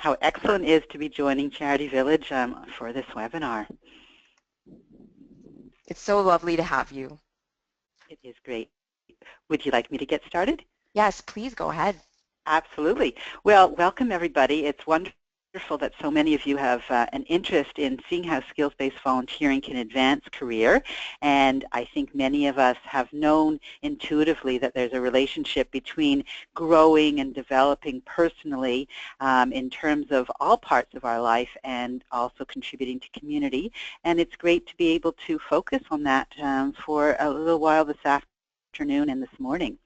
How excellent it is to be joining CharityVillage for this webinar. It's so lovely to have you. It is great. Would you like me to get started? Yes, please go ahead. Absolutely. Well, welcome everybody. It's wonderful that so many of you have an interest in seeing how skills-based volunteering can advance career, and I think many of us have known intuitively that there's a relationship between growing and developing personally in terms of all parts of our life and also contributing to community, and it's great to be able to focus on that for a little while this afternoon and this morning.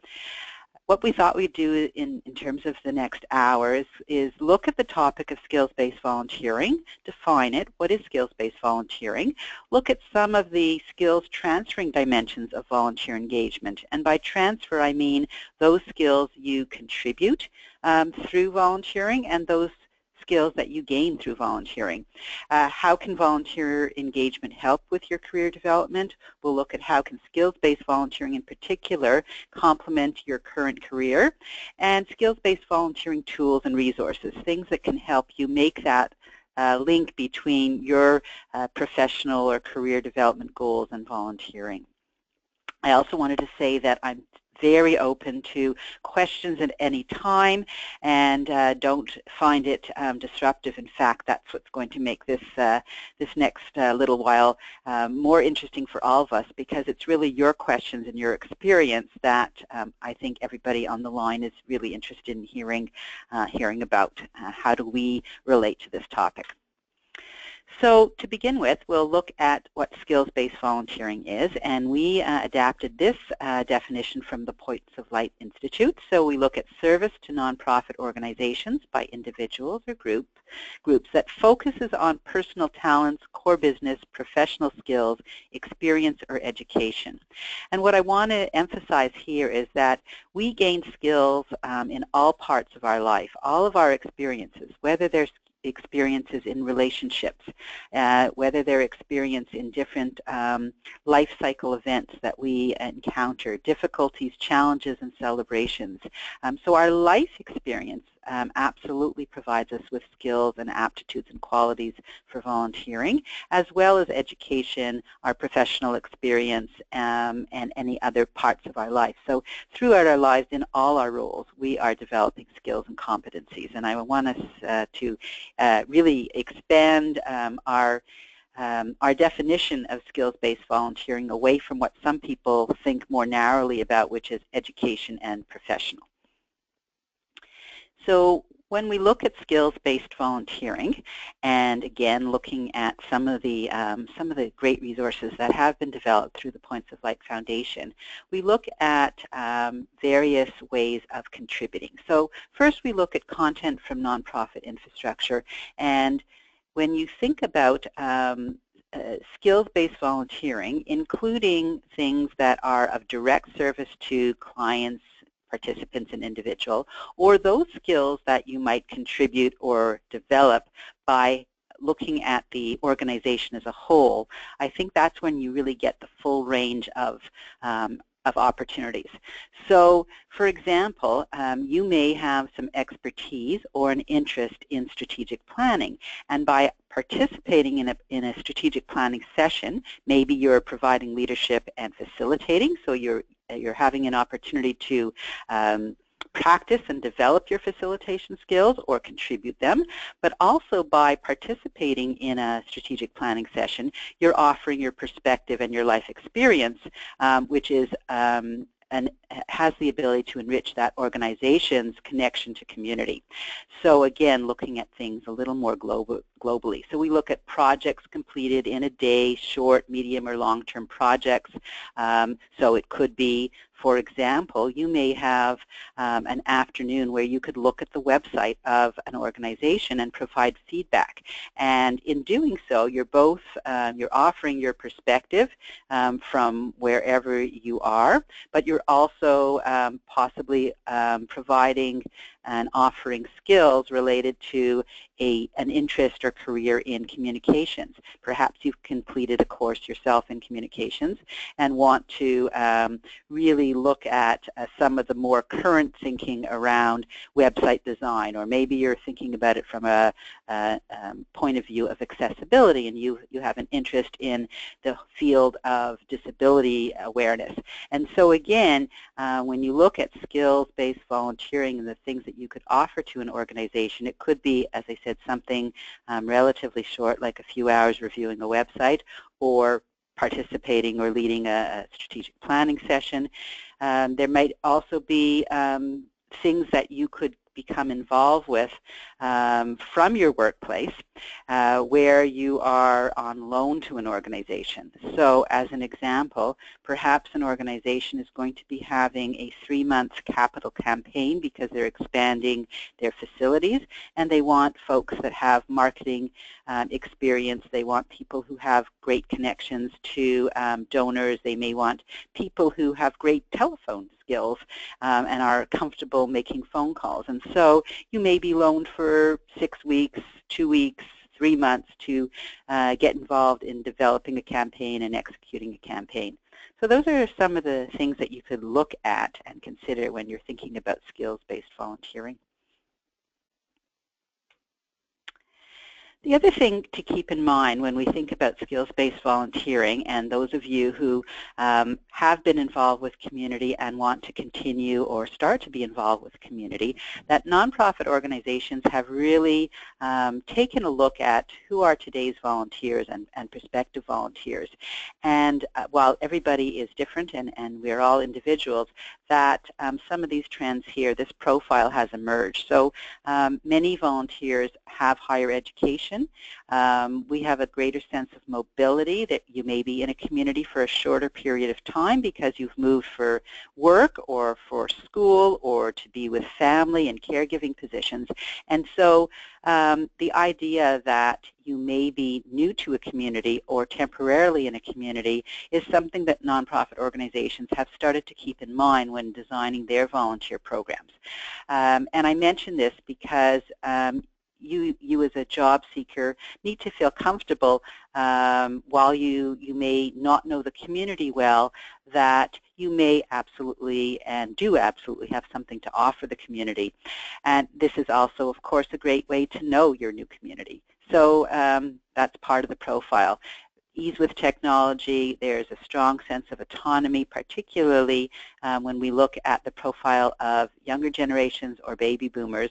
What we thought we'd do in terms of the next hours is look at the topic of skills-based volunteering, define it, what is skills-based volunteering, look at some of the skills transferring dimensions of volunteer engagement. And by transfer, I mean those skills you contribute through volunteering and those skills that you gain through volunteering. How can volunteer engagement help with your career development? We'll look at how can skills-based volunteering in particular complement your current career, and skills-based volunteering tools and resources, things that can help you make that link between your professional or career development goals and volunteering. I also wanted to say that I'm very open to questions at any time, and don't find it disruptive. In fact, that's what's going to make this this next little while more interesting for all of us, because it's really your questions and your experience that I think everybody on the line is really interested in hearing about. How do we relate to this topic? So to begin with, we'll look at what skills-based volunteering is, and we adapted this definition from the Points of Light Institute. So we look at service to nonprofit organizations by individuals or groups that focuses on personal talents, core business, professional skills, experience, or education. And what I want to emphasize here is that we gain skills in all parts of our life, all of our experiences, whether they're experiences in relationships, whether they're experience in different life cycle events that we encounter, difficulties, challenges, and celebrations. So our life experience absolutely provides us with skills and aptitudes and qualities for volunteering, as well as education, our professional experience, and any other parts of our life. So throughout our lives, in all our roles, we are developing skills and competencies. And I want us to really expand our definition of skills-based volunteering away from what some people think more narrowly about, which is education and professional. So when we look at skills-based volunteering, and again looking at some of the great resources that have been developed through the Points of Light Foundation, we look at various ways of contributing. So first we look at content from nonprofit infrastructure, and when you think about skills-based volunteering, including things that are of direct service to clients, participants, and individual, or those skills that you might contribute or develop by looking at the organization as a whole, I think that's when you really get the full range of opportunities. So, for example, you may have some expertise or an interest in strategic planning, and by participating in a strategic planning session, maybe you're providing leadership and facilitating, so you're having an opportunity to practice and develop your facilitation skills or contribute them, but also by participating in a strategic planning session, you're offering your perspective and your life experience, which is and has the ability to enrich that organization's connection to community. So again, looking at things a little more globally. So we look at projects completed in a day, short, medium, or long-term projects. So it could be, for example, you may have an afternoon where you could look at the website of an organization and provide feedback. And in doing so, you're both, you're offering your perspective from wherever you are, but you're also possibly providing and offering skills related to an interest or career in communications. Perhaps you've completed a course yourself in communications and want to really look at some of the more current thinking around website design, or maybe you're thinking about it from a point of view of accessibility, and you have an interest in the field of disability awareness. And so again, when you look at skills-based volunteering and the things that you could offer to an organization, it could be, as I said, something relatively short, like a few hours reviewing a website, or participating or leading a strategic planning session. There might also be things that you could become involved with from your workplace where you are on loan to an organization. So as an example, perhaps an organization is going to be having a 3-month capital campaign because they're expanding their facilities, and they want folks that have marketing experience. They want people who have great connections to donors. They may want people who have great telephone skills and are comfortable making phone calls. And so you may be loaned for 6 weeks, 2 weeks, 3 months to get involved in developing a campaign and executing a campaign. So those are some of the things that you could look at and consider when you're thinking about skills-based volunteering. The other thing to keep in mind when we think about skills-based volunteering, and those of you who have been involved with community and want to continue or start to be involved with community, that nonprofit organizations have really taken a look at who are today's volunteers and prospective volunteers. And while everybody is different and we're all individuals, that some of these trends here, this profile has emerged. So many volunteers have higher education. We have a greater sense of mobility, that you may be in a community for a shorter period of time because you've moved for work or for school or to be with family and caregiving positions. And so the idea that you may be new to a community or temporarily in a community is something that nonprofit organizations have started to keep in mind when designing their volunteer programs. And I mention this because you as a job seeker need to feel comfortable while you may not know the community well, that you may absolutely and do absolutely have something to offer the community. And this is also, of course, a great way to know your new community. So that's part of the profile. Ease with technology, there's a strong sense of autonomy, particularly when we look at the profile of younger generations or baby boomers.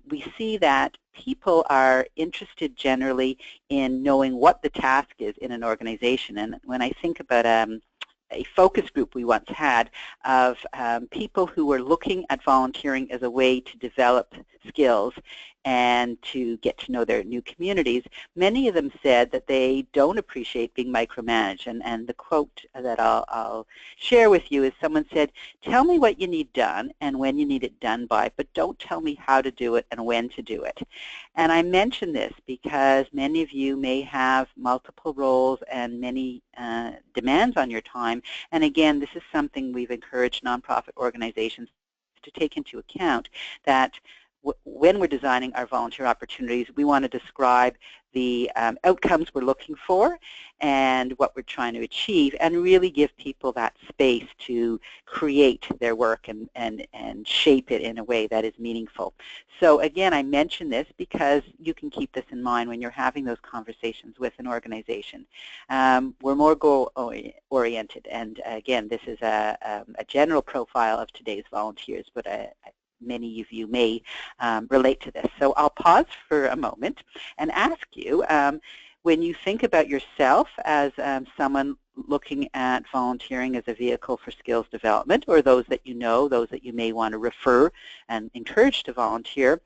We see that people are interested generally in knowing what the task is in an organization. And when I think about a focus group we once had of people who were looking at volunteering as a way to develop skills and to get to know their new communities, many of them said that they don't appreciate being micromanaged. And the quote that I'll share with you is someone said, "Tell me what you need done and when you need it done by, but don't tell me how to do it and when to do it." And I mention this because many of you may have multiple roles and many demands on your time. And again, this is something we've encouraged nonprofit organizations to take into account, that when we're designing our volunteer opportunities, we want to describe the outcomes we're looking for and what we're trying to achieve, and really give people that space to create their work and shape it in a way that is meaningful. So again, I mention this because you can keep this in mind when you're having those conversations with an organization. We're more goal-oriented, and again, this is a general profile of today's volunteers, but many of you may relate to this. So I'll pause for a moment and ask you, when you think about yourself as someone looking at volunteering as a vehicle for skills development, or those that you know, those that you may want to refer and encourage to volunteer,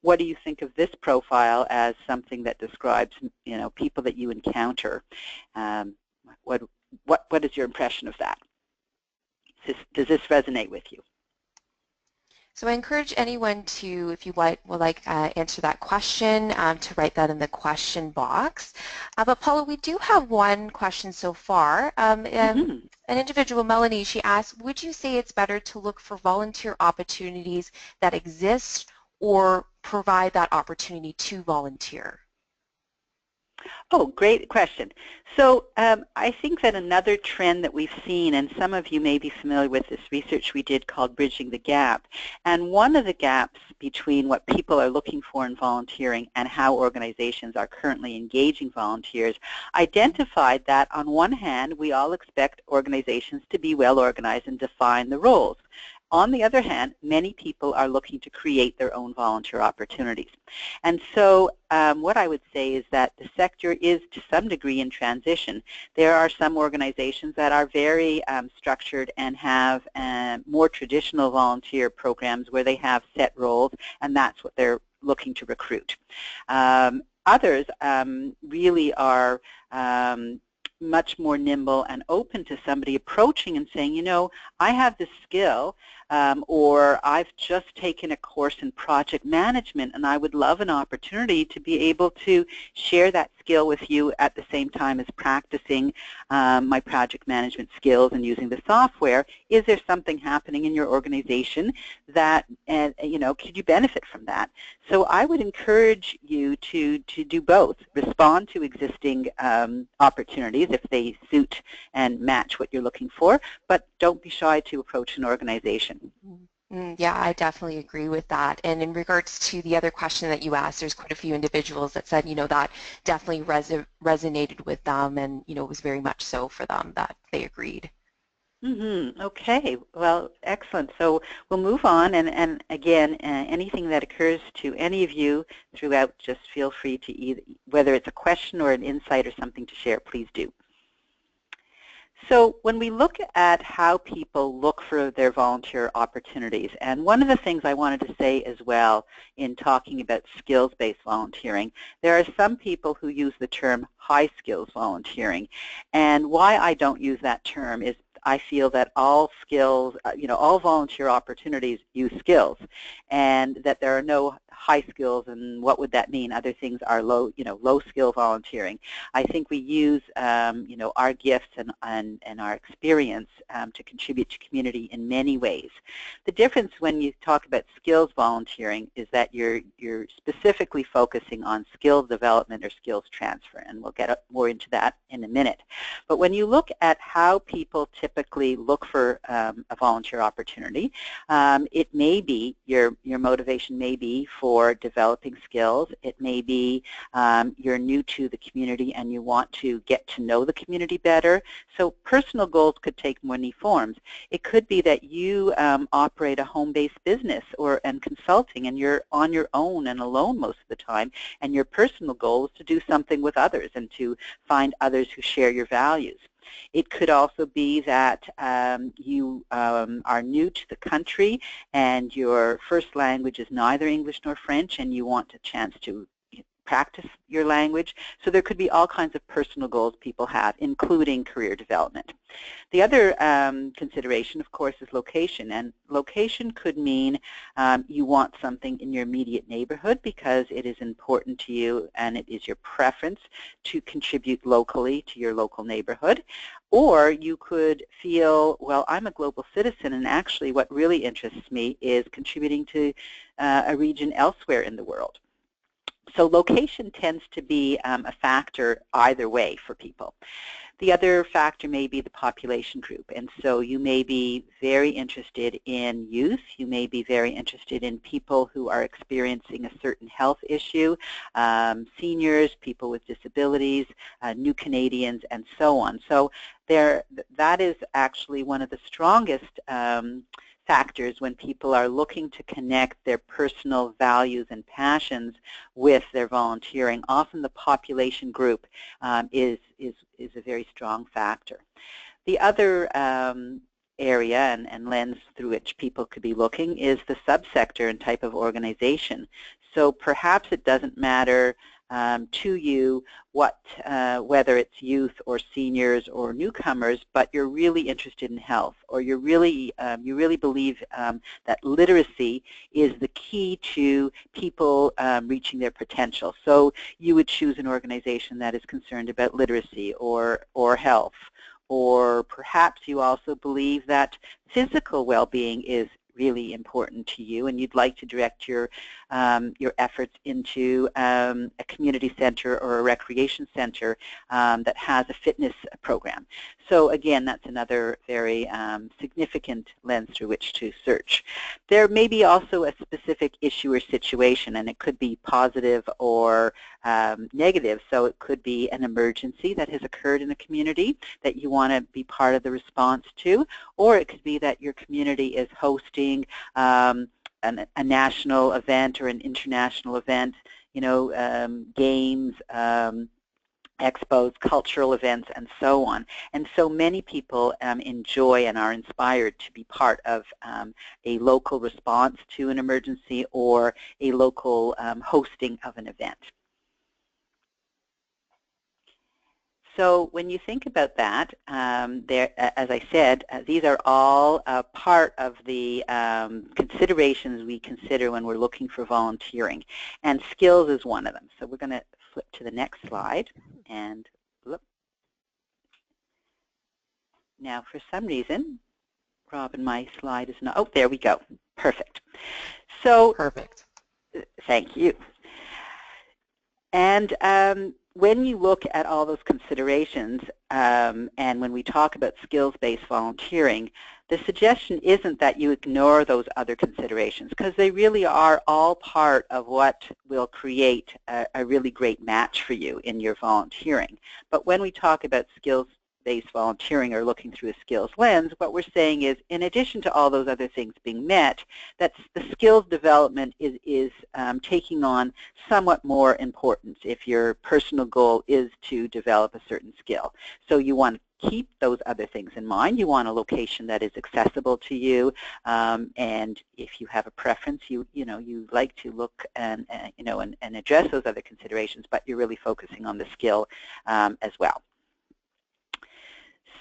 what do you think of this profile as something that describes, you know, people that you encounter? What is your impression of that? Does this resonate with you? So I encourage anyone to, if you would like answer that question, to write that in the question box. But Paula, we do have one question so far. Mm-hmm. An individual, Melanie, she asked, would you say it's better to look for volunteer opportunities that exist or provide that opportunity to volunteer? Oh, great question. So I think that another trend that we've seen, and some of you may be familiar with this research we did called Bridging the Gap, and one of the gaps between what people are looking for in volunteering and how organizations are currently engaging volunteers identified that on one hand, we all expect organizations to be well organized and define the roles. On the other hand, many people are looking to create their own volunteer opportunities. And so what I would say is that the sector is to some degree in transition. There are some organizations that are very structured and have more traditional volunteer programs where they have set roles, and that's what they're looking to recruit. Others really are much more nimble and open to somebody approaching and saying, you know, I have this skill, or I've just taken a course in project management and I would love an opportunity to be able to share that skill with you at the same time as practicing my project management skills and using the software. Is there something happening in your organization that, you know, could you benefit from that? So I would encourage you to do both. Respond to existing opportunities if they suit and match what you're looking for, but don't be shy to approach an organization. Yeah, I definitely agree with that. And in regards to the other question that you asked, there's quite a few individuals that said, you know, that definitely resonated with them, and, you know, it was very much so for them that they agreed. Mm-hmm. Okay. Well, excellent. So we'll move on, and again, anything that occurs to any of you throughout, just feel free to either, whether it's a question or an insight or something to share, please do. So when we look at how people look for their volunteer opportunities, and one of the things I wanted to say as well in talking about skills-based volunteering, there are some people who use the term high skills volunteering. And why I don't use that term is I feel that all skills, you know, all volunteer opportunities use skills, and that there are no high skills, and what would that mean? Other things are low, you know, low skill volunteering. I think we use, you know, our gifts and our experience to contribute to community in many ways. The difference when you talk about skills volunteering is that you're specifically focusing on skill development or skills transfer, and we'll get more into that in a minute. But when you look at how people typically look for a volunteer opportunity, it may be, your motivation may be for developing skills. It may be you're new to the community and you want to get to know the community better. So personal goals could take many forms. It could be that you operate a home-based business and consulting, and you're on your own and alone most of the time, and your personal goal is to do something with others and to find others who share your values. It could also be that you are new to the country and your first language is neither English nor French, and you want a chance to practice your language. So there could be all kinds of personal goals people have, including career development. The other consideration, of course, is location. And location could mean you want something in your immediate neighborhood because it is important to you and it is your preference to contribute locally to your local neighborhood. Or you could feel, well, I'm a global citizen, and actually what really interests me is contributing to a region elsewhere in the world. So location tends to be a factor either way for people. The other factor may be the population group, and so you may be very interested in youth, you may be very interested in people who are experiencing a certain health issue, seniors, people with disabilities, new Canadians, and so on. So that is actually one of the strongest factors when people are looking to connect their personal values and passions with their volunteering. Often the population group is a very strong factor. The other area and lens through which people could be looking is the subsector and type of organization. So perhaps it doesn't matter to you whether it's youth or seniors or newcomers, but you're really interested in health, or you really believe that literacy is the key to people reaching their potential. So you would choose an organization that is concerned about literacy or health, or perhaps you also believe that physical well-being is really important to you, and you'd like to direct your efforts into a community center or a recreation center that has a fitness program. So again, that's another very significant lens through which to search. There may be also a specific issue or situation, and it could be positive or negative. So it could be an emergency that has occurred in a community that you want to be part of the response to, or it could be that your community is hosting a national event or an international event, games, expos, cultural events, and so on. And so many people enjoy and are inspired to be part of a local response to an emergency or a local hosting of an event. So when you think about that, as I said, these are all part of the considerations we consider when we're looking for volunteering, and skills is one of them. So we're going to flip to the next slide, and look. Now for some reason, Robin, my slide is not, oh, there we go. Perfect. So, perfect. Thank you. And when you look at all those considerations, and when we talk about skills-based volunteering, the suggestion isn't that you ignore those other considerations, because they really are all part of what will create a really great match for you in your volunteering. But when we talk about skills-based volunteering or looking through a skills lens, what we're saying is, in addition to all those other things being met, that the skills development is taking on somewhat more importance if your personal goal is to develop a certain skill. So you want to keep those other things in mind. You want a location that is accessible to you, and if you have a preference, you like to look and address those other considerations, but you're really focusing on the skill as well.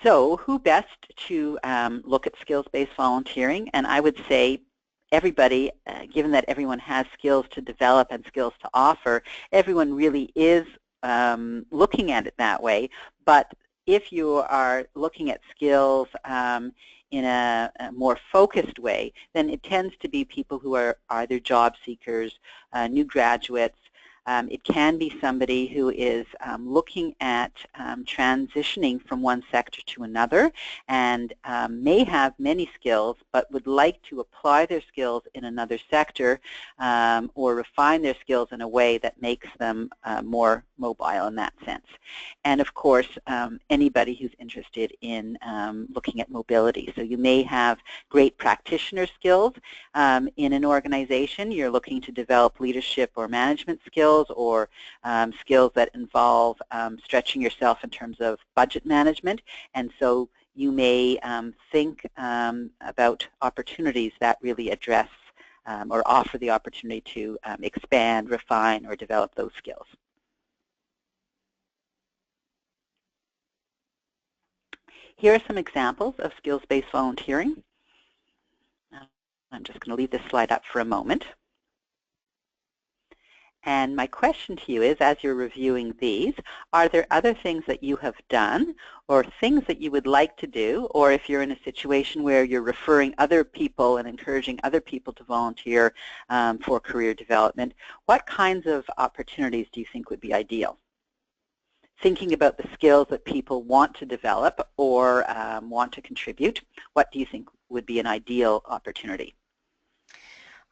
So who best to look at skills-based volunteering? And I would say everybody, given that everyone has skills to develop and skills to offer, everyone really is looking at it that way. But if you are looking at skills in a more focused way, then it tends to be people who are either job seekers, new graduates. It can be somebody who is looking at transitioning from one sector to another and may have many skills but would like to apply their skills in another sector or refine their skills in a way that makes them more mobile in that sense. And of course, anybody who's interested in looking at mobility. So you may have great practitioner skills in an organization. You're looking to develop leadership or management skills, or skills that involve stretching yourself in terms of budget management, and so you may think about opportunities that really address or offer the opportunity to expand, refine, or develop those skills. Here are some examples of skills-based volunteering. I'm just going to leave this slide up for a moment. And my question to you is, as you're reviewing these, are there other things that you have done or things that you would like to do, or if you're in a situation where you're referring other people and encouraging other people to volunteer for career development, what kinds of opportunities do you think would be ideal? Thinking about the skills that people want to develop or want to contribute, what do you think would be an ideal opportunity?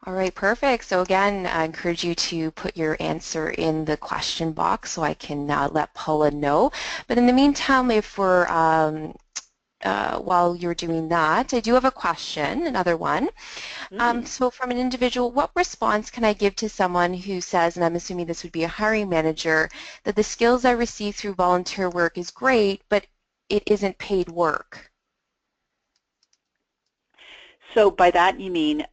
All right, perfect. So again, I encourage you to put your answer in the question box so I can let Paula know. But in the meantime, if we're, while you're doing that, I do have a question, another one. So from an individual, what response can I give to someone who says, and I'm assuming this would be a hiring manager, that the skills I receive through volunteer work is great, but it isn't paid work? So by that you mean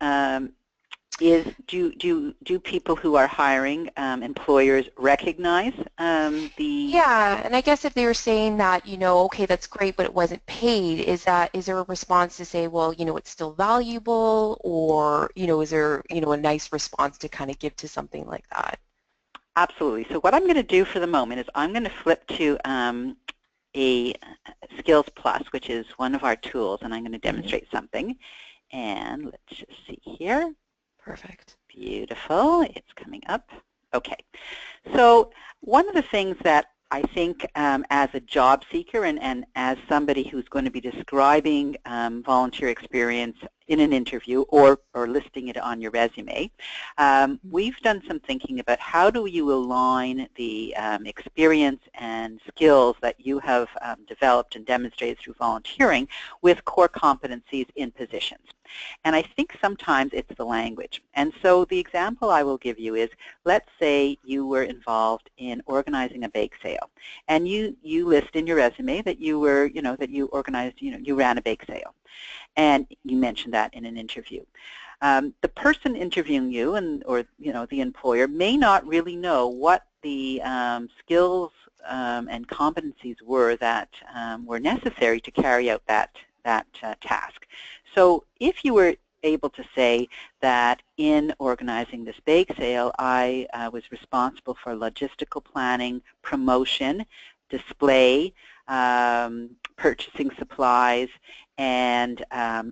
Do people who are hiring, employers, recognize the? Yeah, and I guess if they were saying that, okay, that's great, but it wasn't paid, is there a response to say, well, it's still valuable, or, is there, a nice response to kind of give to something like that? Absolutely. So what I'm going to do for the moment is I'm going to flip to a Skills Plus, which is one of our tools, and I'm going to demonstrate something. And let's just see here. Perfect. Beautiful. It's coming up. Okay. So one of the things that I think as a job seeker and as somebody who's going to be describing volunteer experience in an interview or listing it on your resume, we've done some thinking about how do you align the experience and skills that you have developed and demonstrated through volunteering with core competencies in positions. And I think sometimes it's the language. And so the example I will give you is, let's say you were involved in organizing a bake sale, and you list in your resume that you were, that you organized, you ran a bake sale, and you mentioned that in an interview. The person interviewing you or the employer may not really know what the skills and competencies were that were necessary to carry out that task. So if you were able to say that in organizing this bake sale, I was responsible for logistical planning, promotion, display, purchasing supplies, and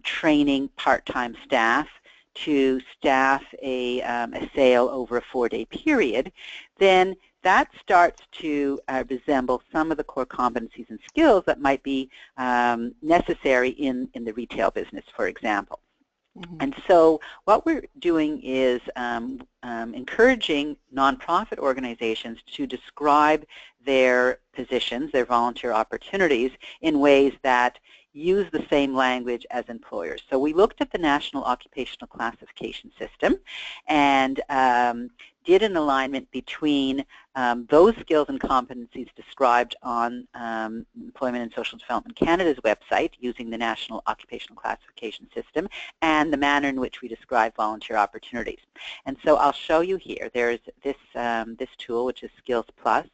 training part-time staff to staff a sale over a 4-day period, then that starts to resemble some of the core competencies and skills that might be necessary in the retail business, for example. Mm-hmm. And so what we're doing is encouraging nonprofit organizations to describe their positions, their volunteer opportunities, in ways that use the same language as employers. So we looked at the National Occupational Classification System and did an alignment between those skills and competencies described on Employment and Social Development Canada's website using the National Occupational Classification System and the manner in which we describe volunteer opportunities. And so I'll show you here. There's this, this tool, which is Skills Plus,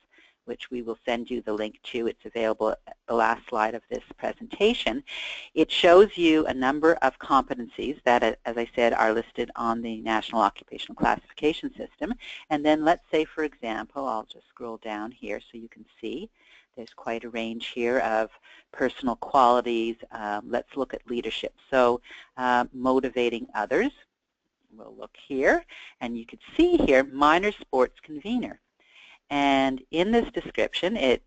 which we will send you the link to. It's available at the last slide of this presentation. It shows you a number of competencies that, as I said, are listed on the National Occupational Classification System. And then let's say, for example, I'll just scroll down here so you can see there's quite a range here of personal qualities. Let's look at leadership. So motivating others. We'll look here, and you can see here minor sports convener. And in this description, it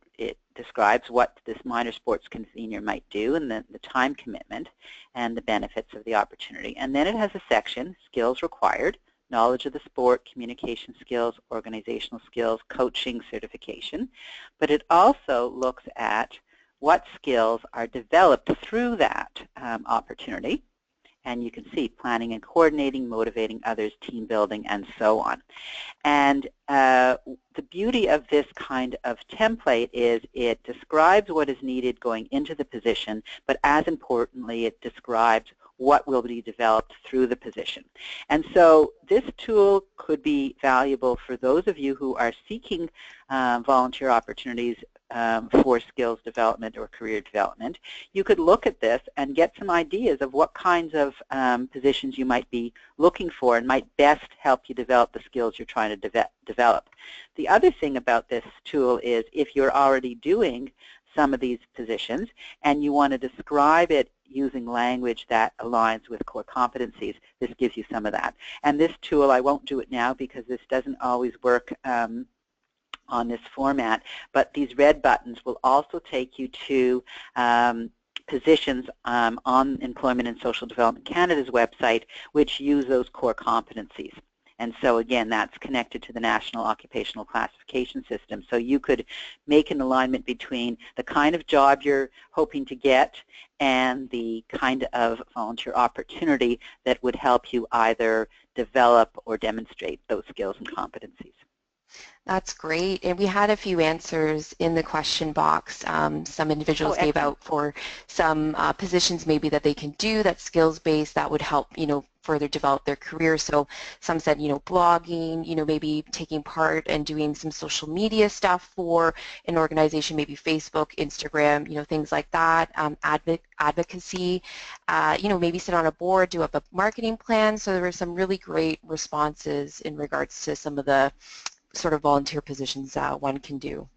describes what this minor sports convener might do and the time commitment and the benefits of the opportunity. And then it has a section, skills required, knowledge of the sport, communication skills, organizational skills, coaching, certification. But it also looks at what skills are developed through that opportunity. And you can see planning and coordinating, motivating others, team building, and so on. And the beauty of this kind of template is it describes what is needed going into the position, but as importantly, it describes what will be developed through the position. And so this tool could be valuable for those of you who are seeking volunteer opportunities for skills development or career development. You could look at this and get some ideas of what kinds of positions you might be looking for and might best help you develop the skills you're trying to develop. The other thing about this tool is if you're already doing some of these positions and you want to describe it using language that aligns with core competencies, this gives you some of that. And this tool, I won't do it now because this doesn't always work on this format, but these red buttons will also take you to positions on Employment and Social Development Canada's website which use those core competencies. And so again, that's connected to the National Occupational Classification System. So you could make an alignment between the kind of job you're hoping to get and the kind of volunteer opportunity that would help you either develop or demonstrate those skills and competencies. That's great. And we had a few answers in the question box. Some Oh, individuals gave excellent. out for some positions maybe that they can do that's skills-based that would help, further develop their career. So some said, blogging, maybe taking part and doing some social media stuff for an organization, maybe Facebook, Instagram, things like that, advocacy, maybe sit on a board, do up a marketing plan. So there were some really great responses in regards to some of the sort of volunteer positions one can do.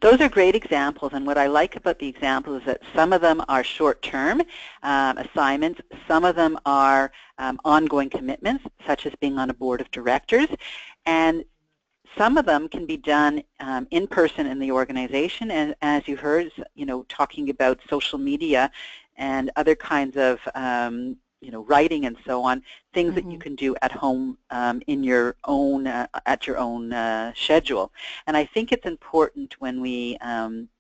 Those are great examples, and what I like about the examples is that some of them are short-term assignments, some of them are ongoing commitments, such as being on a board of directors, and some of them can be done in person in the organization, and as you heard, talking about social media and other kinds of writing and so on, things that you can do at home in your own, at your own schedule. And I think it's important when we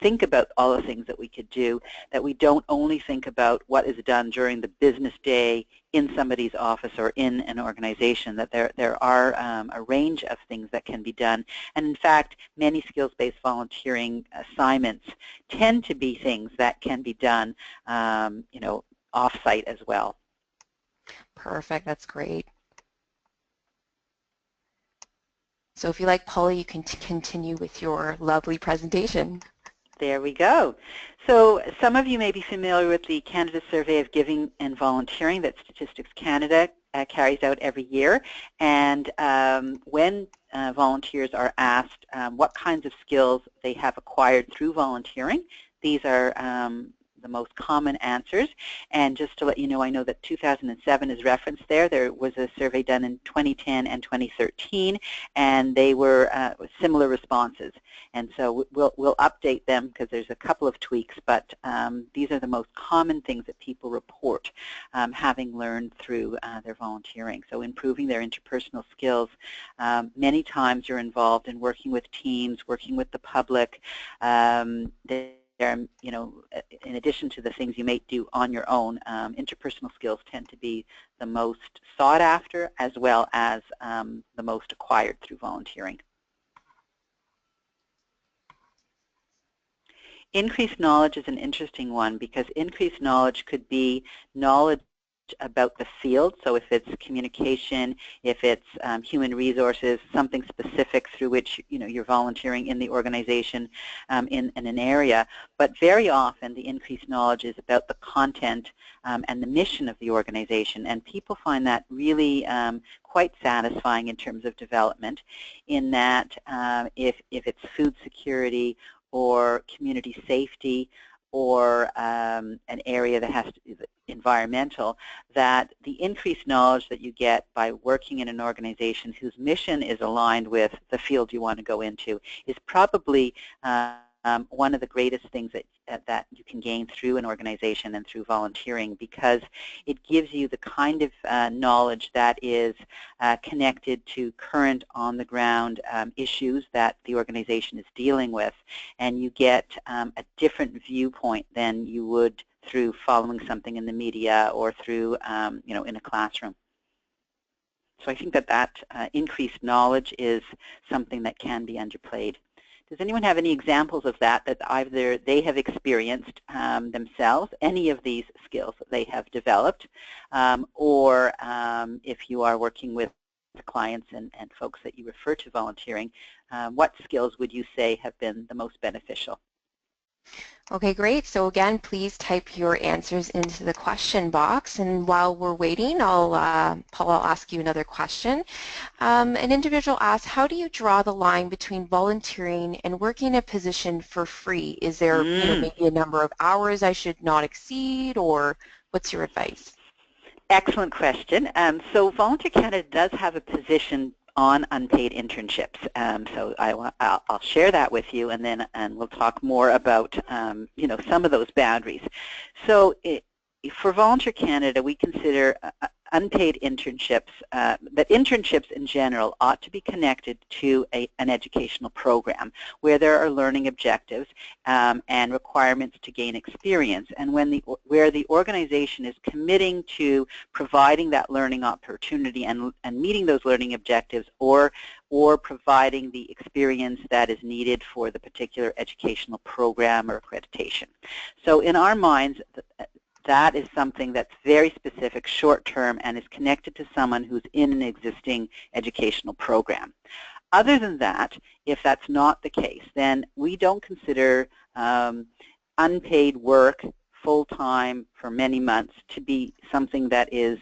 think about all the things that we could do, that we don't only think about what is done during the business day in somebody's office or in an organization, that there are a range of things that can be done. And in fact, many skills-based volunteering assignments tend to be things that can be done off-site as well. Perfect, that's great. So if you like, Paula, you can continue with your lovely presentation. There we go. So some of you may be familiar with the Canada Survey of Giving and Volunteering that Statistics Canada carries out every year. And when volunteers are asked what kinds of skills they have acquired through volunteering, these are the most common answers. And just to let you know, I know that 2007 is referenced there. There was a survey done in 2010 and 2013, and they were similar responses. And so we'll update them because there's a couple of tweaks, but these are the most common things that people report having learned through their volunteering. So improving their interpersonal skills. Many times you're involved in working with teams, working with the public. In addition to the things you may do on your own, interpersonal skills tend to be the most sought after as well as the most acquired through volunteering. Increased knowledge is an interesting one because increased knowledge could be knowledge about the field. So if it's communication, if it's human resources, something specific through which you're volunteering in the organization in an area. But very often the increased knowledge is about the content and the mission of the organization, and people find that really quite satisfying in terms of development, in that if it's food security or community safety or an area that has to be environmental, that the increased knowledge that you get by working in an organization whose mission is aligned with the field you want to go into is probably one of the greatest things that you can gain through an organization and through volunteering, because it gives you the kind of knowledge that is connected to current on-the-ground issues that the organization is dealing with, and you get a different viewpoint than you would through following something in the media or through in a classroom. So I think that increased knowledge is something that can be underplayed. Does anyone have any examples of that either they have experienced themselves, any of these skills that they have developed, or if you are working with clients and folks that you refer to volunteering, what skills would you say have been the most beneficial? Okay, great. So again, please type your answers into the question box. And while we're waiting, Paul, I'll ask you another question. An individual asks, how do you draw the line between volunteering and working a position for free? Is there maybe a number of hours I should not exceed, or what's your advice? Excellent question. So Volunteer Canada does have a position on unpaid internships. So I'll share that with you, and we'll talk more about some of those boundaries. So for Volunteer Canada, we consider unpaid internships, that internships in general ought to be connected to an educational program where there are learning objectives and requirements to gain experience. And where the organization is committing to providing that learning opportunity and meeting those learning objectives, or providing the experience that is needed for the particular educational program or accreditation. So in our minds, that is something that's very specific, short-term, and is connected to someone who's in an existing educational program. Other than that, if that's not the case, then we don't consider unpaid work full-time for many months to be something that is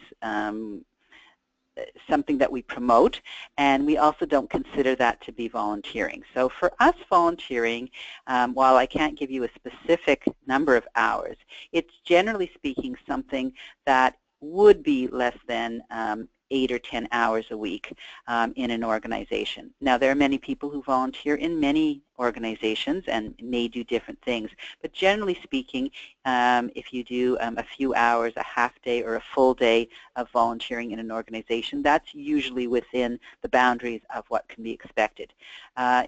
something that we promote, and we also don't consider that to be volunteering. So for us, volunteering, while I can't give you a specific number of hours, it's generally speaking something that would be less than 8 or 10 hours a week in an organization. Now, there are many people who volunteer in many organizations and may do different things, but generally speaking, if you do a few hours, a half day or a full day of volunteering in an organization, that's usually within the boundaries of what can be expected.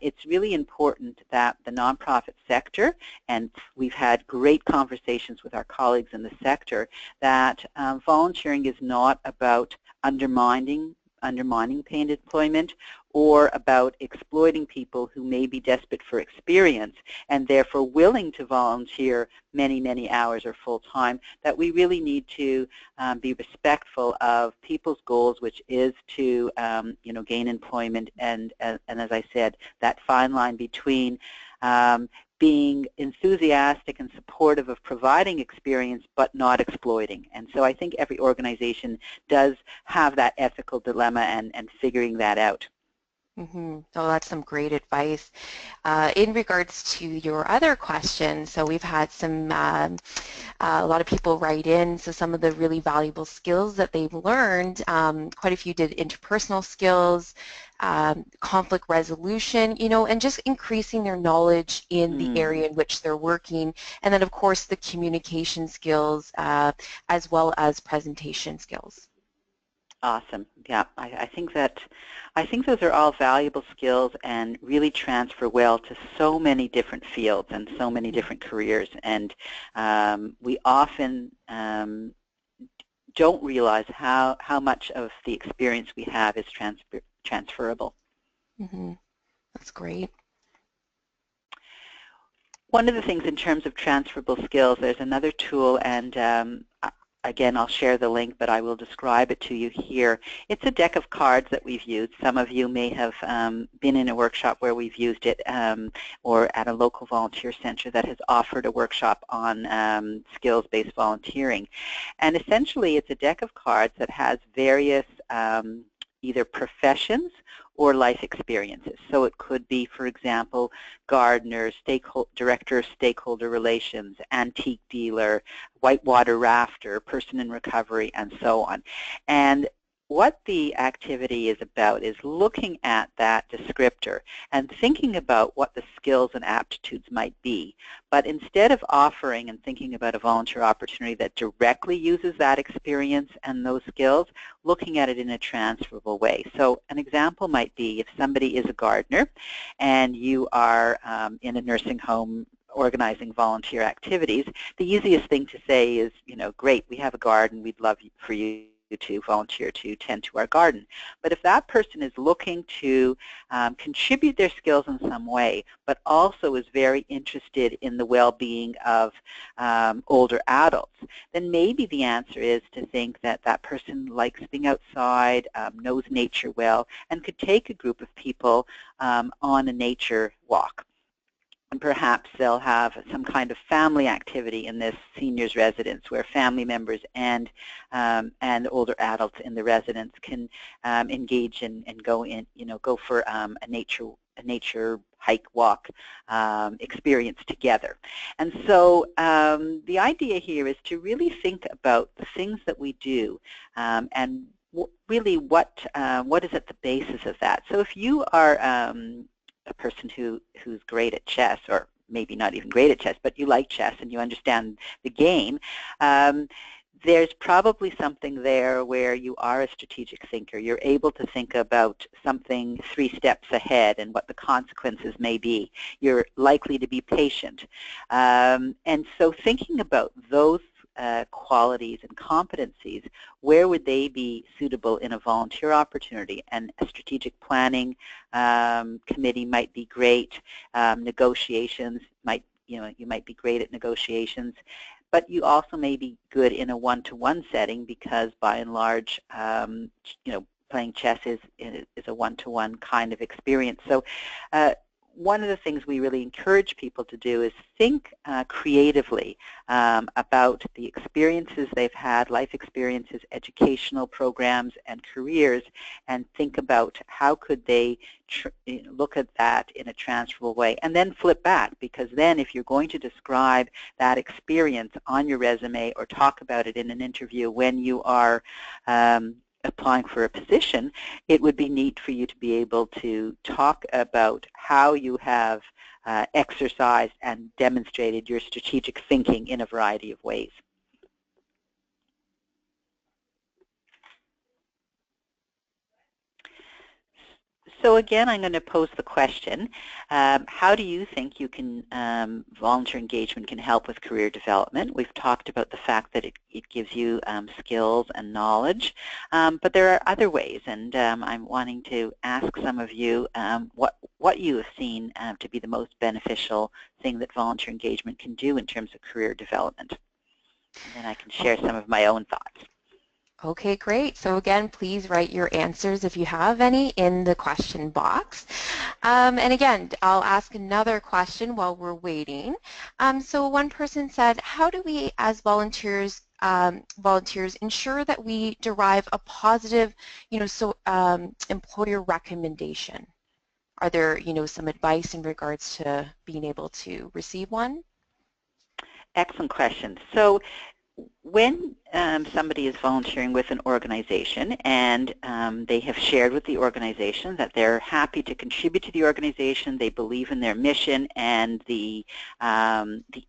It's really important that the nonprofit sector, and we've had great conversations with our colleagues in the sector, that volunteering is not about undermining paid employment or about exploiting people who may be desperate for experience and therefore willing to volunteer many, many hours or full time, that we really need to be respectful of people's goals, which is to gain employment, and as I said, that fine line between being enthusiastic and supportive of providing experience but not exploiting. And so I think every organization does have that ethical dilemma and figuring that out. Mm-hmm. So that's some great advice. In regards to your other question, so we've had a lot of people write in, so some of the really valuable skills that they've learned, quite a few did interpersonal skills, conflict resolution, and just increasing their knowledge in the area in which they're working, and then of course the communication skills as well as presentation skills. Awesome. Yeah, I think those are all valuable skills and really transfer well to so many different fields and so many different careers. And we often don't realize how much of the experience we have is transferable. Mm-hmm. That's great. One of the things in terms of transferable skills, there's another tool, and again, I'll share the link, but I will describe it to you here. It's a deck of cards that we've used. Some of you may have been in a workshop where we've used it, or at a local volunteer center that has offered a workshop on skills-based volunteering. And essentially, it's a deck of cards that has various either professions or life experiences. So it could be, for example, gardener, director of stakeholder relations, antique dealer, whitewater rafter, person in recovery, and so on. And what the activity is about is looking at that descriptor and thinking about what the skills and aptitudes might be. But instead of offering and thinking about a volunteer opportunity that directly uses that experience and those skills, looking at it in a transferable way. So an example might be if somebody is a gardener and you are in a nursing home organizing volunteer activities, the easiest thing to say is, great, we have a garden, we'd love for you to volunteer to tend to our garden. But if that person is looking to contribute their skills in some way, but also is very interested in the well-being of older adults, then maybe the answer is to think that that person likes being outside, knows nature well, and could take a group of people on a nature walk. And perhaps they'll have some kind of family activity in this seniors residence where family members and older adults in the residence can engage and go for a nature hike, walk experience together. And so the idea here is to really think about the things that we do and really what is at the basis of that. So if you are a person who's great at chess, or maybe not even great at chess, but you like chess and you understand the game, there's probably something there where you are a strategic thinker. You're able to think about something 3 steps ahead and what the consequences may be. You're likely to be patient. And so thinking about those qualities and competencies, where would they be suitable in a volunteer opportunity? And a strategic planning committee might be great. Negotiations might, you might be great at negotiations. But you also may be good in a one-to-one setting because, by and large, playing chess is a one-to-one kind of experience. So one of the things we really encourage people to do is think creatively about the experiences they've had, life experiences, educational programs, and careers, and think about how could they look at that in a transferable way, and then flip back, because then if you're going to describe that experience on your resume or talk about it in an interview when you are applying for a position, it would be neat for you to be able to talk about how you have exercised and demonstrated your strategic thinking in a variety of ways. So again, I'm going to pose the question, how do you think you can, volunteer engagement can help with career development? We've talked about the fact that it gives you skills and knowledge, but there are other ways, and I'm wanting to ask some of you what you have seen to be the most beneficial thing that volunteer engagement can do in terms of career development. And then I can share some of my own thoughts. Okay, great. So again, please write your answers if you have any in the question box. And again, I'll ask another question while we're waiting. So one person said, how do we as volunteers ensure that we derive a positive, employer recommendation? Are there, some advice in regards to being able to receive one? Excellent question. So when somebody is volunteering with an organization and they have shared with the organization that they're happy to contribute to the organization, they believe in their mission, and the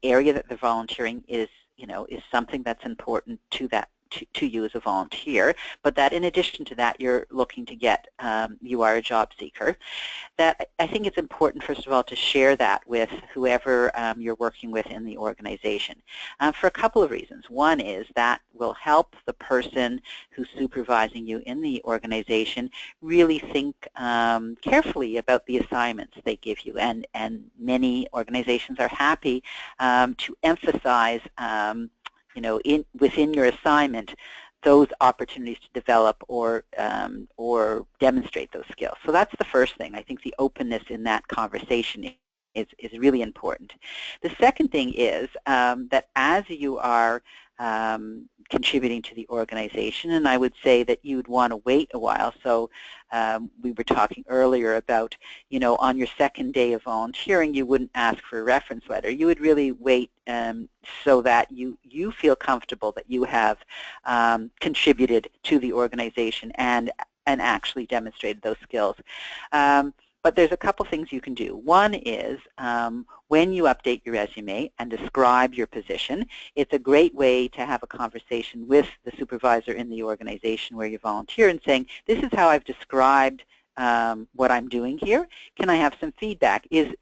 area that they're volunteering is something that's important to that to you as a volunteer, but that in addition to that you're looking to get, you are a job seeker, that I think it's important, first of all, to share that with whoever you're working with in the organization for a couple of reasons. One is that will help the person who's supervising you in the organization really think carefully about the assignments they give you, and many organizations are happy to emphasize within your assignment those opportunities to develop or demonstrate those skills. So that's the first thing. I think the openness in that conversation is really important. The second thing is that as you are contributing to the organization, and I would say that you would want to wait a while. So we were talking earlier about, on your second day of volunteering, you wouldn't ask for a reference letter. You would really wait so that you feel comfortable that you have contributed to the organization and actually demonstrated those skills. But there's a couple things you can do. One is when you update your resume and describe your position, it's a great way to have a conversation with the supervisor in the organization where you volunteer and saying, this is how I've described what I'm doing here. Can I have some feedback? Do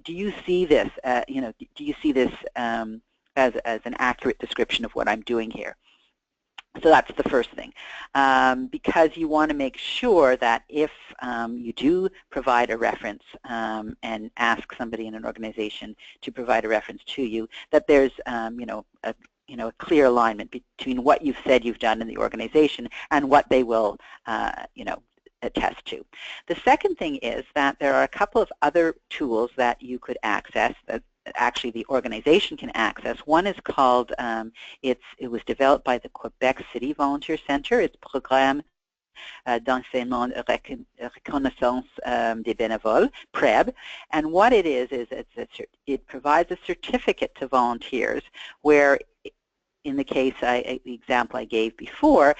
you see this? Do you see this as an accurate description of what I'm doing here? So that's the first thing, because you want to make sure that if you do provide a reference and ask somebody in an organization to provide a reference to you, that there's a clear alignment between what you've said you've done in the organization and what they will attest to. The second thing is that there are a couple of other tools that you could access that actually the organization can access. One is called, it was developed by the Quebec City Volunteer Centre. It's Programme d'enseignement reconnaissance des bénévoles, PREB. And what it is it provides a certificate to volunteers where, in the case, the example I gave before,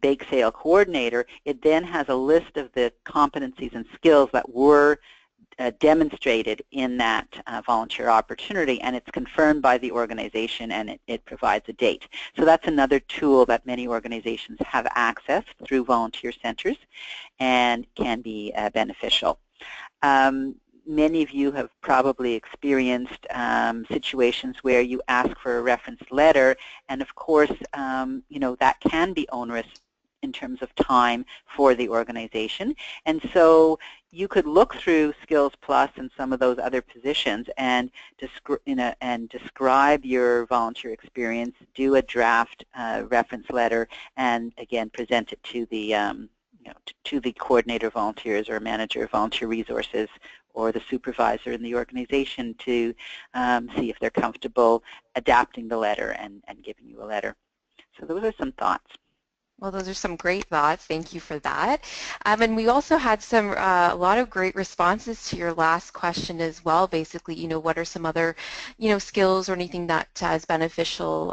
bake sale coordinator, it then has a list of the competencies and skills that were demonstrated in that volunteer opportunity, and it's confirmed by the organization, and it provides a date. So that's another tool that many organizations have access through volunteer centers and can be beneficial. Many of you have probably experienced situations where you ask for a reference letter, and of course, you know, that can be onerous in terms of time for the organization. And so you could look through Skills Plus and some of those other positions and describe your volunteer experience, do a draft reference letter, and again present it to the to the coordinator of volunteers or manager of volunteer resources or the supervisor in the organization to see if they're comfortable adapting the letter and giving you a letter. So those are some thoughts. Well, those are some great thoughts. Thank you for that. And we also had a lot of great responses to your last question as well. Basically, you know, what are some other, you know, skills or anything that is beneficial,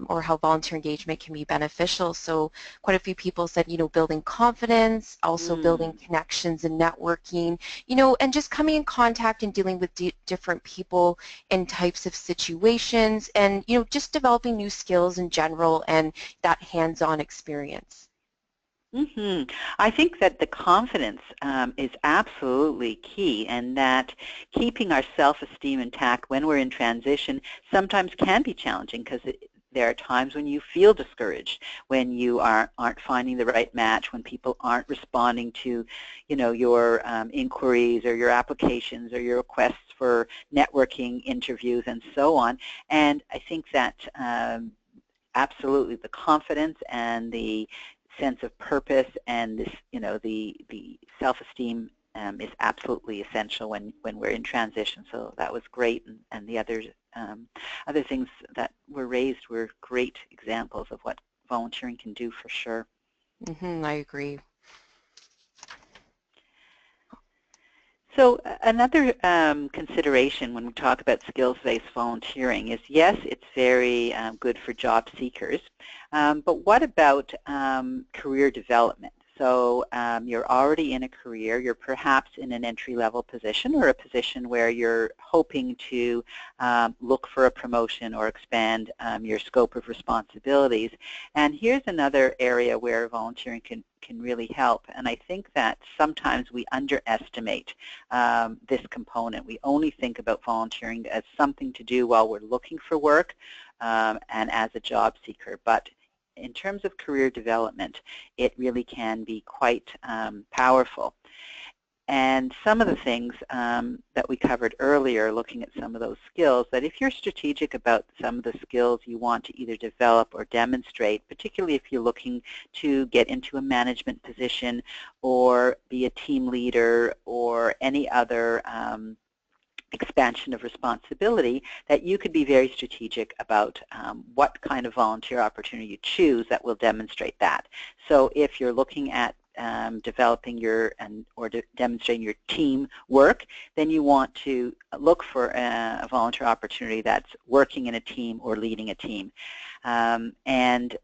or how volunteer engagement can be beneficial. So quite a few people said, you know, building confidence, also building connections and networking, you know, and just coming in contact and dealing with different people and types of situations, and, you know, just developing new skills in general and that hands-on experience. I think that the confidence is absolutely key, and that keeping our self-esteem intact when we're in transition sometimes can be challenging, because there are times when you feel discouraged, when you aren't finding the right match, when people aren't responding to, you know, your inquiries or your applications or your requests for networking interviews and so on. And I think that absolutely the confidence and the sense of purpose and this, you know, the self-esteem is absolutely essential when we're in transition. So that was great, and the other things that were raised were great examples of what volunteering can do for sure. I agree. So another consideration when we talk about skills-based volunteering is, yes, it's very good for job seekers, but what about career development? So you're already in a career, you're perhaps in an entry-level position or a position where you're hoping to look for a promotion or expand your scope of responsibilities. And here's another area where volunteering can really help, and I think that sometimes we underestimate this component. We only think about volunteering as something to do while we're looking for work and as a job seeker, but in terms of career development, it really can be quite powerful. And some of the things that we covered earlier, looking at some of those skills, that if you're strategic about some of the skills you want to either develop or demonstrate, particularly if you're looking to get into a management position or be a team leader or any other expansion of responsibility, that you could be very strategic about what kind of volunteer opportunity you choose that will demonstrate that. So if you're looking at developing or demonstrating your team work, then you want to look for a volunteer opportunity that's working in a team or leading a team. And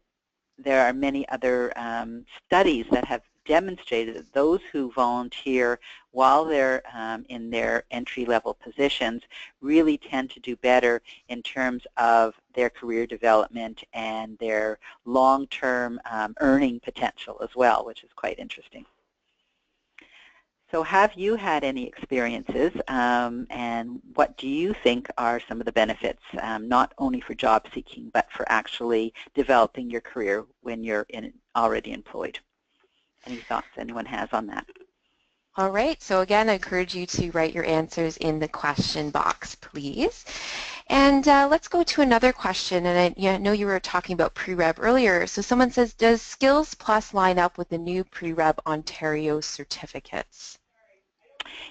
there are many other studies that have demonstrated that those who volunteer while they're in their entry-level positions really tend to do better in terms of their career development and their long-term earning potential as well, which is quite interesting. So have you had any experiences, and what do you think are some of the benefits, not only for job seeking, but for actually developing your career when you're already employed? Any thoughts anyone has on that? All right, so again, I encourage you to write your answers in the question box, please. And let's go to another question, and I know you were talking about pre-reb earlier. So someone says, does Skills Plus line up with the new pre-reb Ontario certificates?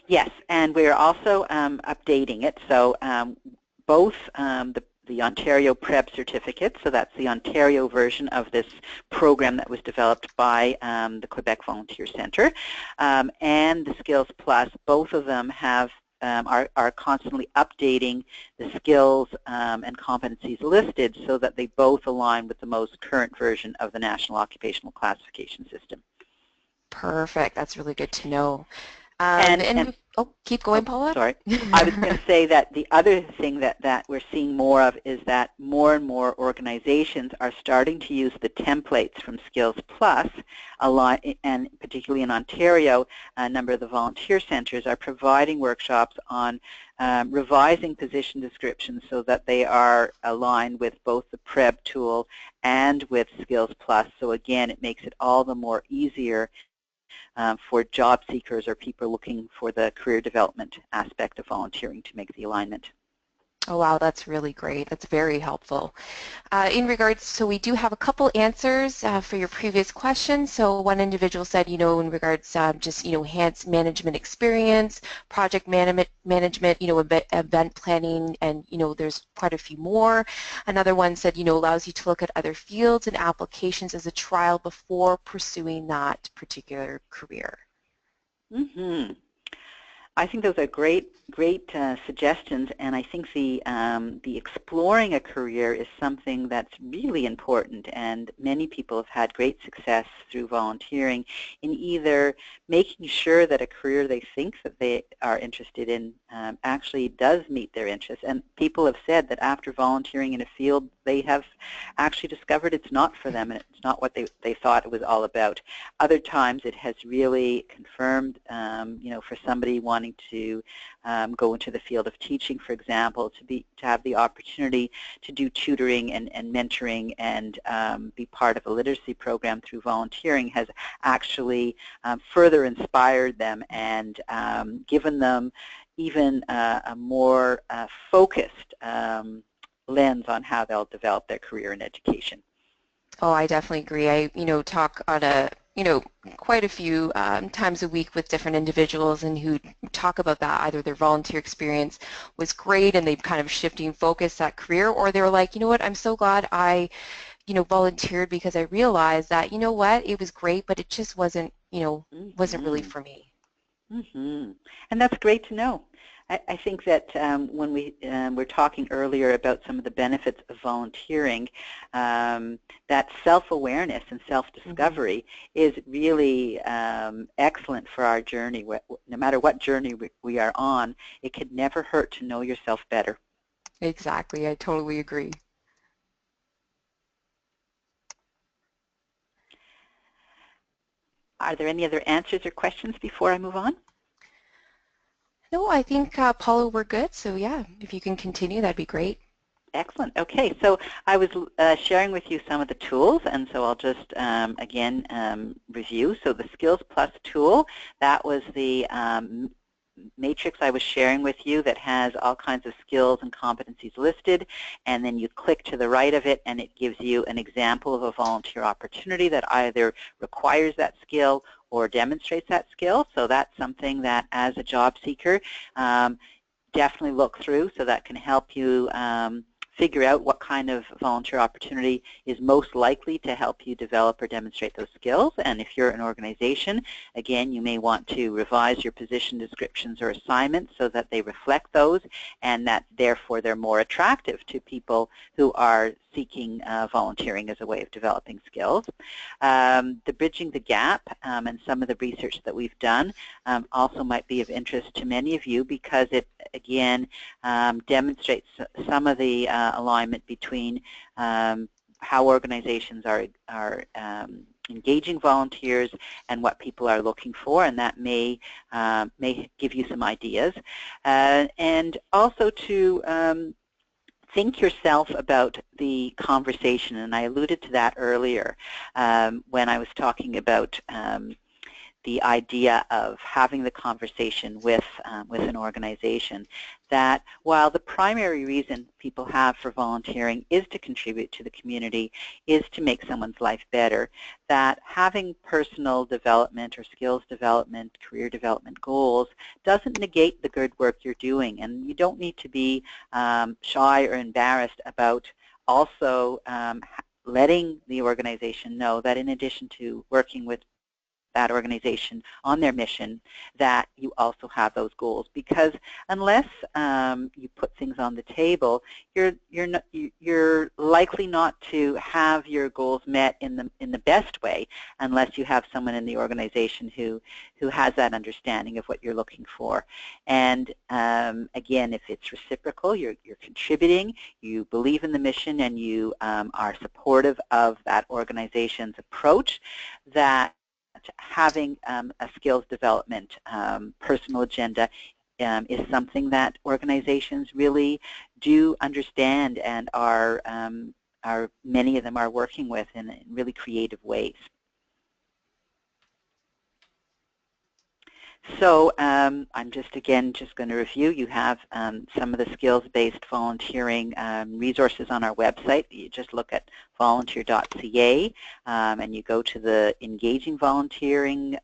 Yes, and we're also updating it. So both the Ontario Prep certificate, so that's the Ontario version of this program that was developed by the Quebec Volunteer Centre, and the Skills Plus, both of them have are constantly updating the skills and competencies listed so that they both align with the most current version of the National Occupational Classification System. Perfect. That's really good to know. And Oh, keep going, oh, Paula. sorry. I was going to say that the other thing that we're seeing more of is that more and more organizations are starting to use the templates from Skills Plus, and particularly in Ontario, a number of the volunteer centers are providing workshops on revising position descriptions so that they are aligned with both the PREB tool and with Skills Plus. So again, it makes it all the more easier for job seekers or people looking for the career development aspect of volunteering to make the alignment. Oh wow, that's really great. That's very helpful. In regards, so we do have a couple answers for your previous question. So one individual said, in regards just, enhanced management experience, project management, event planning, and, there's quite a few more. Another one said, allows you to look at other fields and applications as a trial before pursuing that particular career. Mm-hmm. I think those are great suggestions, and I think the exploring a career is something that's really important, and many people have had great success through volunteering in either making sure that a career they think that they are interested in actually does meet their interests, and people have said that after volunteering in a field they have actually discovered it's not for them and it's not what they thought it was all about. Other times it has really confirmed, for somebody wanting to go into the field of teaching, for example, to have the opportunity to do tutoring and mentoring and be part of a literacy program through volunteering has actually further inspired them and given them even a more focused lens on how they'll develop their career in education. Oh, I definitely agree. I, talk on quite a few times a week with different individuals and who talk about that. Either their volunteer experience was great and they've kind of shifting focus that career, or they were like, what, I'm so glad I, volunteered because I realized that, what, it was great, but it just wasn't, wasn't really for me. Mm-hmm. And that's great to know. I think that when we were talking earlier about some of the benefits of volunteering, that self-awareness and self-discovery is really excellent for our journey. No matter what journey we are on, it could never hurt to know yourself better. Exactly. I totally agree. Are there any other answers or questions before I move on? No, I think, Paula, we're good. So yeah, if you can continue, that'd be great. Excellent. Okay, so I was sharing with you some of the tools, and so I'll just, again, review. So the Skills Plus tool, that was the matrix I was sharing with you that has all kinds of skills and competencies listed, and then you click to the right of it and it gives you an example of a volunteer opportunity that either requires that skill or demonstrates that skill. So that's something that as a job seeker definitely look through, so that can help you figure out what kind of volunteer opportunity is most likely to help you develop or demonstrate those skills. And if you're an organization, again, you may want to revise your position descriptions or assignments so that they reflect those and that therefore they're more attractive to people who are seeking volunteering as a way of developing skills. The Bridging the Gap and some of the research that we've done also might be of interest to many of you because it, again, demonstrates some of the alignment between how organizations are engaging volunteers and what people are looking for, and that may give you some ideas. And also to think yourself about the conversation, and I alluded to that earlier when I was talking about the idea of having the conversation with an organization, that while the primary reason people have for volunteering is to contribute to the community, is to make someone's life better, that having personal development or skills development, career development goals doesn't negate the good work you're doing, and you don't need to be shy or embarrassed about also letting the organization know that in addition to working with that organization on their mission, that you also have those goals. Because unless you put things on the table, you're likely not to have your goals met in the best way, unless you have someone in the organization who has that understanding of what you're looking for. And again, if it's reciprocal, you're contributing, you believe in the mission, and you are supportive of that organization's approach, that having a skills development personal agenda is something that organizations really do understand and are many of them are working with in really creative ways. So I'm just going to review. You have some of the skills-based volunteering resources on our website. You just look at volunteer.ca and you go to the Engaging Volunteers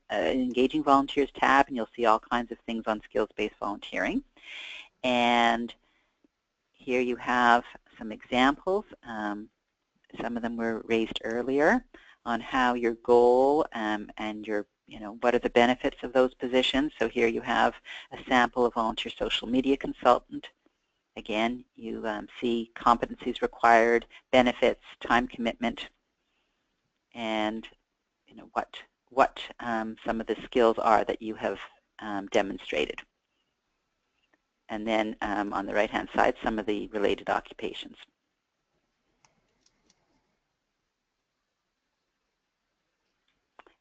tab, and you'll see all kinds of things on skills-based volunteering. And here you have some examples. Some of them were raised earlier on how your goal and your what are the benefits of those positions. So here you have a sample of volunteer social media consultant. Again, you see competencies required, benefits, time commitment, and what some of the skills are that you have demonstrated. And then on the right-hand side, some of the related occupations.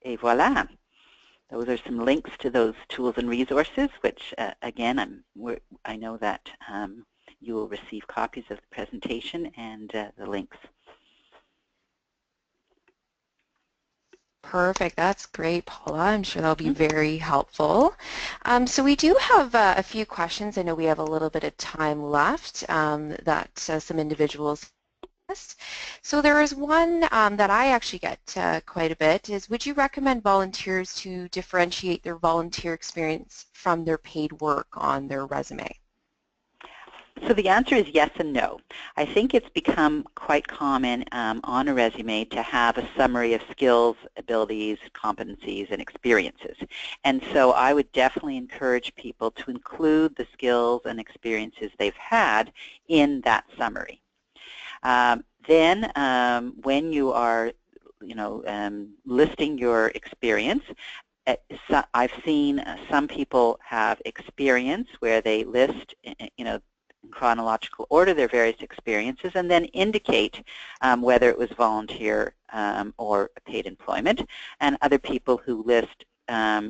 Et voilà. Those are some links to those tools and resources, which, again, I know that you will receive copies of the presentation and the links. Perfect. That's great, Paula. I'm sure that'll be very helpful. So we do have a few questions. I know we have a little bit of time left that some individuals. So there is one that I actually get quite a bit is, would you recommend volunteers to differentiate their volunteer experience from their paid work on their resume? So the answer is yes and no. I think it's become quite common on a resume to have a summary of skills, abilities, competencies, and experiences. And so I would definitely encourage people to include the skills and experiences they've had in that summary. Then when you are, listing your experience, I've seen some people have experience where they list, in chronological order their various experiences and then indicate whether it was volunteer or paid employment, and other people who list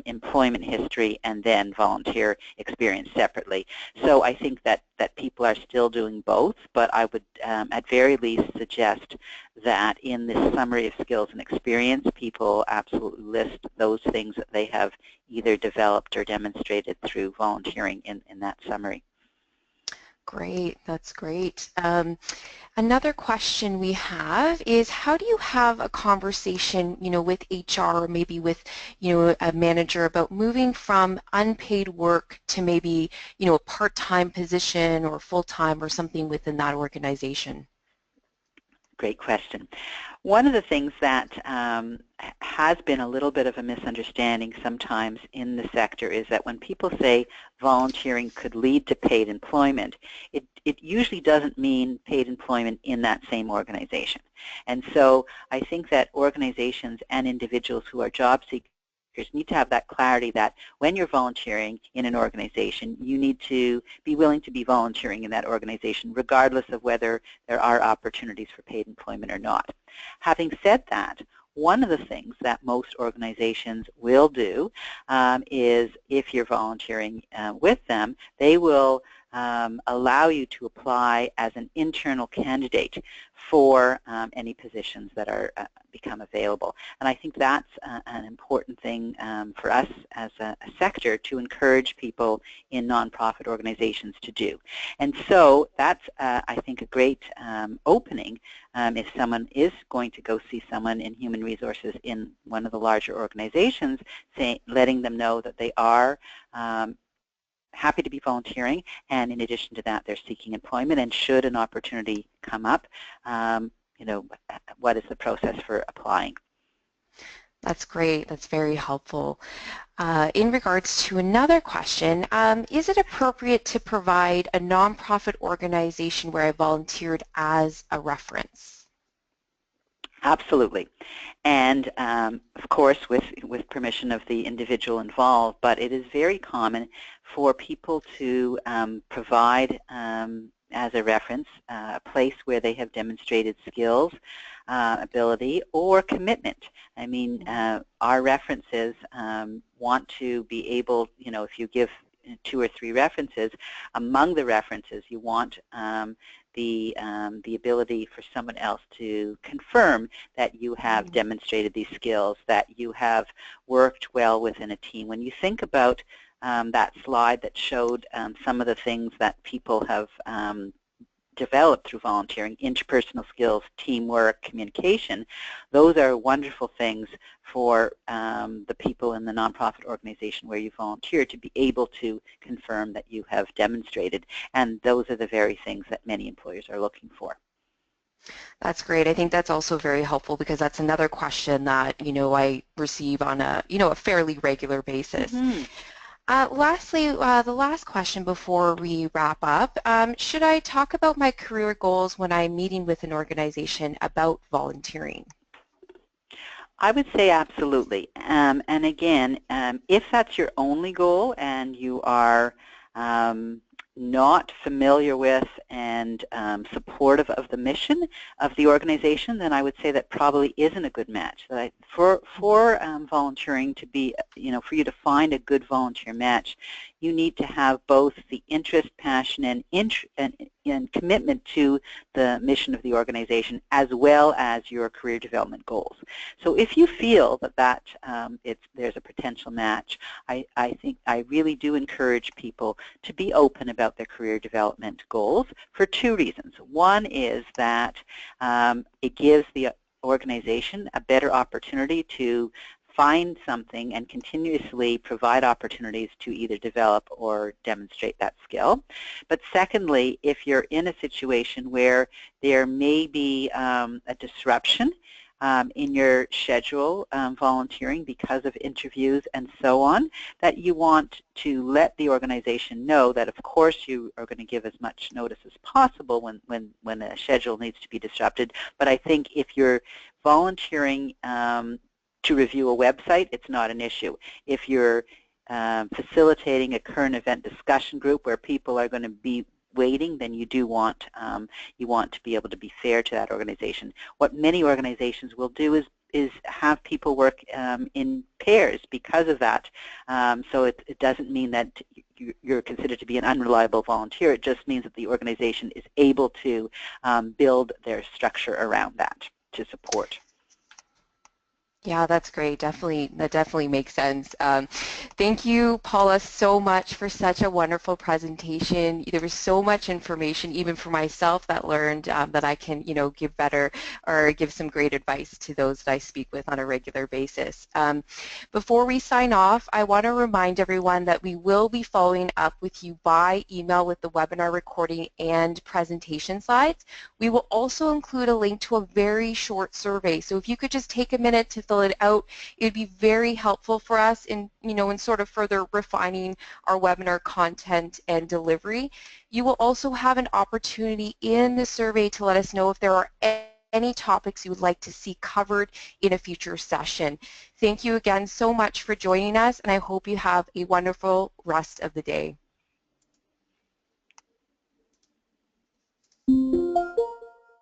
employment history and then volunteer experience separately. So I think that people are still doing both, but I would at very least suggest that in this summary of skills and experience, people absolutely list those things that they have either developed or demonstrated through volunteering in that summary. Great, that's great. Another question we have is, how do you have a conversation, with HR or maybe with, a manager about moving from unpaid work to maybe, a part-time position or full-time or something within that organization? Great question. One of the things that has been a little bit of a misunderstanding sometimes in the sector is that when people say volunteering could lead to paid employment, it usually doesn't mean paid employment in that same organization. And so I think that organizations and individuals who are job seekers need to have that clarity that when you're volunteering in an organization, you need to be willing to be volunteering in that organization regardless of whether there are opportunities for paid employment or not. Having said that, one of the things that most organizations will do is, if you're volunteering with them, they will allow you to apply as an internal candidate for any positions that are become available. And I think that's an important thing for us as a sector to encourage people in nonprofit organizations to do. And so that's, I think, a great opening if someone is going to go see someone in human resources in one of the larger organizations, letting them know that they are happy to be volunteering, and in addition to that, they're seeking employment, and should an opportunity come up, what is the process for applying? That's great. That's very helpful. In regards to another question, is it appropriate to provide a nonprofit organization where I volunteered as a reference? Absolutely. And of course with permission of the individual involved, but it is very common for people to provide as a reference a place where they have demonstrated skills, ability, or commitment. I mean, our references want to be able, you know, if you give 2 or 3 references, among the references you want the ability for someone else to confirm that you have demonstrated these skills, that you have worked well within a team. When you think about that slide that showed some of the things that people have developed through volunteering, interpersonal skills, teamwork, communication, those are wonderful things for the people in the nonprofit organization where you volunteer to be able to confirm that you have demonstrated, and those are the very things that many employers are looking for. That's great. I think that's also very helpful because that's another question that, I receive on a fairly regular basis. Mm-hmm. Lastly, the last question before we wrap up, should I talk about my career goals when I'm meeting with an organization about volunteering? I would say absolutely. And again, if that's your only goal and you are not familiar with and supportive of the mission of the organization, then I would say that probably isn't a good match. For volunteering to be, for you to find a good volunteer match, you need to have both the interest, passion, and commitment to the mission of the organization, as well as your career development goals. So if you feel that there's a potential match, I think I really do encourage people to be open about their career development goals for 2 reasons. One is that it gives the organization a better opportunity to find something and continuously provide opportunities to either develop or demonstrate that skill. But secondly, if you're in a situation where there may be a disruption in your schedule volunteering because of interviews and so on, that you want to let the organization know that of course you are going to give as much notice as possible when a schedule needs to be disrupted. But I think if you're volunteering to review a website, it's not an issue. If you're facilitating a current event discussion group where people are going to be waiting, then you want to be able to be fair to that organization. What many organizations will do is have people work in pairs because of that. So it doesn't mean that you're considered to be an unreliable volunteer. It just means that the organization is able to build their structure around that to support. Yeah, that's great. That definitely makes sense. Thank you, Paula, so much for such a wonderful presentation. There was so much information, even for myself, that learned that I can, give better or give some great advice to those that I speak with on a regular basis. Before we sign off, I want to remind everyone that we will be following up with you by email with the webinar recording and presentation slides. We will also include a link to a very short survey. So if you could just take a minute to fill it out, it would be very helpful for us in sort of further refining our webinar content and delivery. You will also have an opportunity in the survey to let us know if there are any topics you would like to see covered in a future session. Thank you again so much for joining us, and I hope you have a wonderful rest of the day.